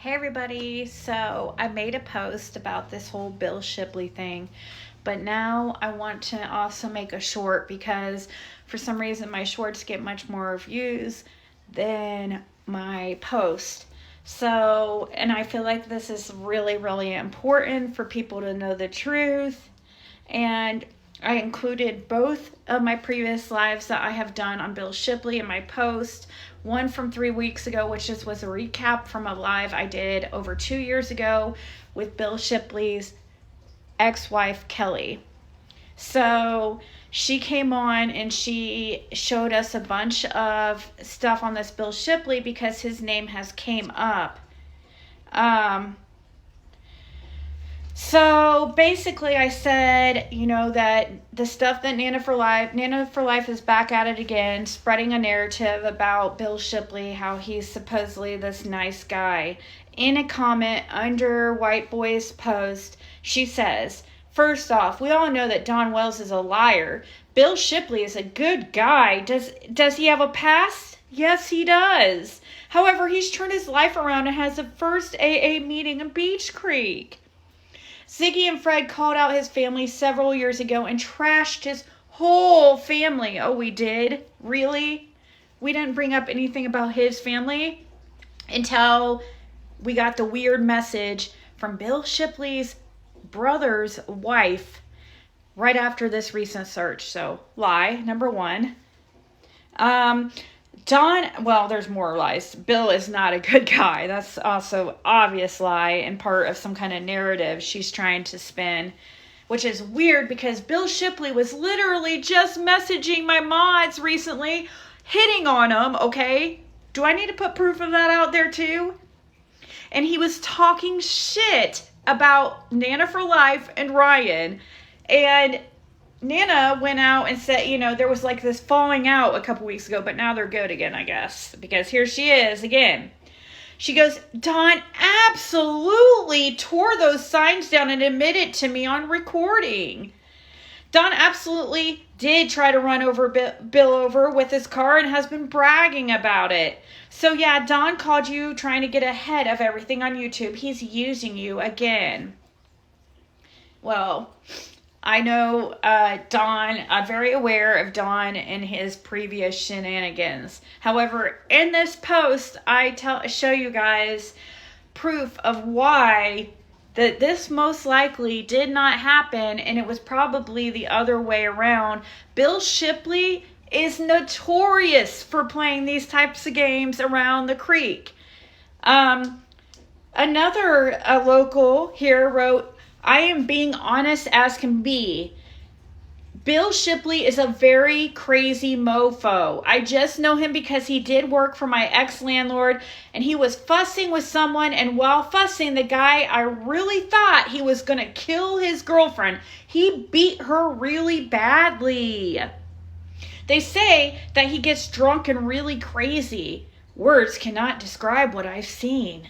Hey everybody, so I made a post about this whole Bill Shipley thing, but now I want to also make a short because for some reason my shorts get much more views than my post. So, and I feel like this is really, really important for people to know the truth. And I included both of my previous lives that I have done on Bill Shipley in my post. One from 3 weeks ago, which just was a recap from a live I did over 2 years ago with Bill Shipley's ex-wife, Kelly. So she came on and she showed us a bunch of stuff on this Bill Shipley because his name has came up. So basically I said, that the stuff that Nana for Life is back at it again, spreading a narrative about Bill Shipley, how he's supposedly this nice guy. In a comment under White Boy's post, she says, first off, we all know that Don Wells is a liar. Bill Shipley is a good guy. Does he have a past? Yes, he does. However, he's turned his life around and has the first AA meeting in Beach Creek. Ziggy and Fred called out his family several years ago and trashed his whole family. Oh, we did? Really? We didn't bring up anything about his family until we got the weird message from Bill Shipley's brother's wife right after this recent search. So, lie, number one. There's more lies. Bill is not a good guy. That's also obvious lie and part of some kind of narrative she's trying to spin, which is weird because Bill Shipley was literally just messaging my mods recently, hitting on them, okay? Do I need to put proof of that out there too? And he was talking shit about Nana for Life and Ryan, and Nana went out and said, there was like this falling out a couple weeks ago, but now they're good again, I guess, because here she is again. She goes, Don absolutely tore those signs down and admitted to me on recording. Don absolutely did try to run over Bill over with his car and has been bragging about it. So yeah, Don called you trying to get ahead of everything on YouTube. He's using you again. Well, I know Don, I'm very aware of Don and his previous shenanigans. However, in this post, I show you guys proof of why that this most likely did not happen, and it was probably the other way around. Bill Shipley is notorious for playing these types of games around the creek. Another local here wrote, I am being honest as can be. Bill Shipley is a very crazy mofo. I just know him because he did work for my ex-landlord and he was fussing with someone, and while fussing, the guy, I really thought he was going to kill his girlfriend. He beat her really badly. They say that he gets drunk and really crazy. Words cannot describe what I've seen.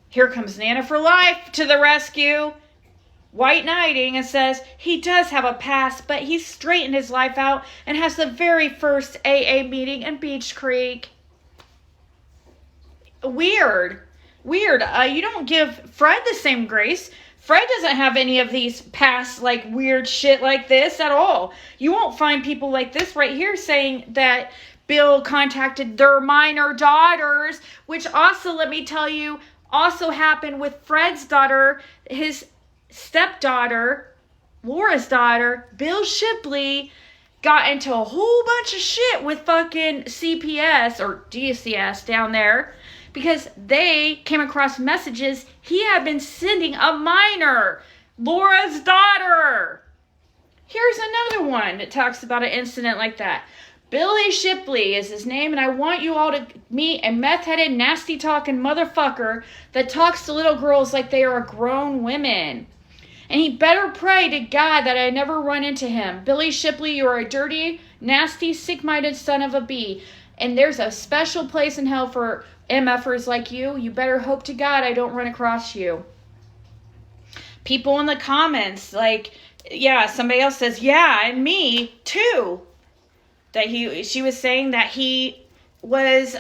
Here comes Nana for Life to the rescue. White knighting, and says he does have a past, but he's straightened his life out and has the very first AA meeting in Beach Creek. Weird. You don't give Fred the same grace. Fred doesn't have any of these past, weird shit like this at all. You won't find people like this right here saying that Bill contacted their minor daughters, which also, let me tell you, also happened with Fred's daughter, his stepdaughter, Laura's daughter. Bill Shipley got into a whole bunch of shit with fucking CPS or DCS down there because they came across messages he had been sending a minor, Laura's daughter. Here's another one that talks about an incident like that. Billy Shipley is his name, and I want you all to meet a meth-headed, nasty-talking motherfucker that talks to little girls like they are grown women. And he better pray to God that I never run into him. Billy Shipley, you are a dirty, nasty, sick-minded son of a bee. And there's a special place in hell for MFers like you. You better hope to God I don't run across you. People in the comments, somebody else says, yeah, and me, too. She was saying that he was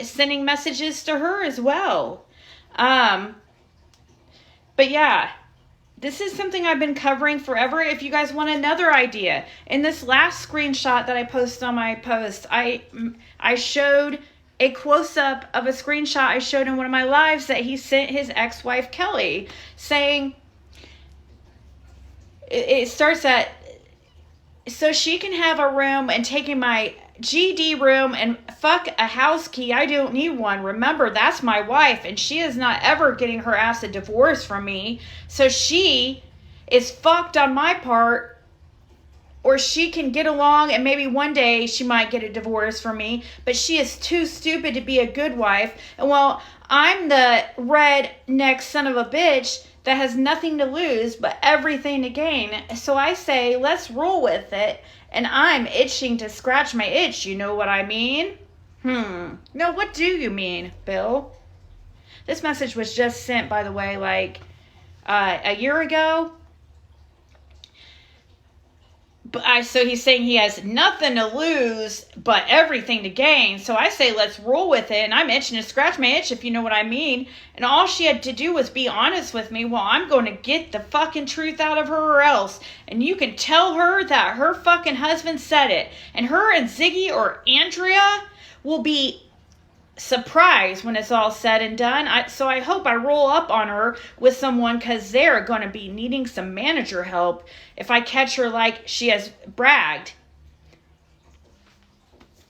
sending messages to her as well. But yeah, this is something I've been covering forever. If you guys want another idea, in this last screenshot that I posted on my post, I showed a close-up of a screenshot I showed in one of my lives that he sent his ex-wife Kelly, saying, it starts at, so she can have a room and taking my GD room and fuck a house key. I don't need one. Remember, that's my wife, and she is not ever getting her ass a divorce from me. So she is fucked on my part, or she can get along and maybe one day she might get a divorce from me, but she is too stupid to be a good wife. And well, I'm the redneck son of a bitch that has nothing to lose but everything to gain. So I say, let's roll with it. And I'm itching to scratch my itch. You know what I mean? No, what do you mean, Bill? This message was just sent, by the way, like a year ago. So he's saying he has nothing to lose but everything to gain. So I say, let's roll with it. And I'm itching to scratch my itch, if you know what I mean. And all she had to do was be honest with me. Well, I'm going to get the fucking truth out of her or else. And you can tell her that her fucking husband said it. And her and Ziggy or Andrea will be surprised when it's all said and done. So I hope I roll up on her with someone, because they're going to be needing some manager help if I catch her like she has bragged.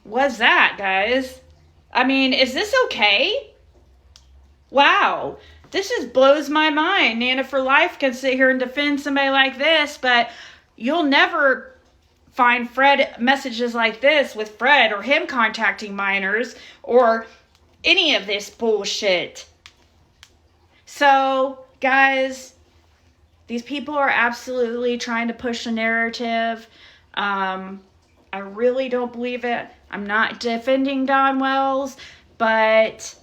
What's that, guys? I mean, is this okay? Wow. This just blows my mind. Nana for Life can sit here and defend somebody like this, but you'll never find Fred messages like this with Fred or him contacting minors or any of this bullshit. So, guys, these people are absolutely trying to push a narrative. I really don't believe it. I'm not defending Don Wells, but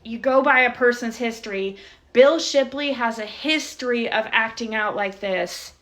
you go by a person's history. Bill Shipley has a history of acting out like this.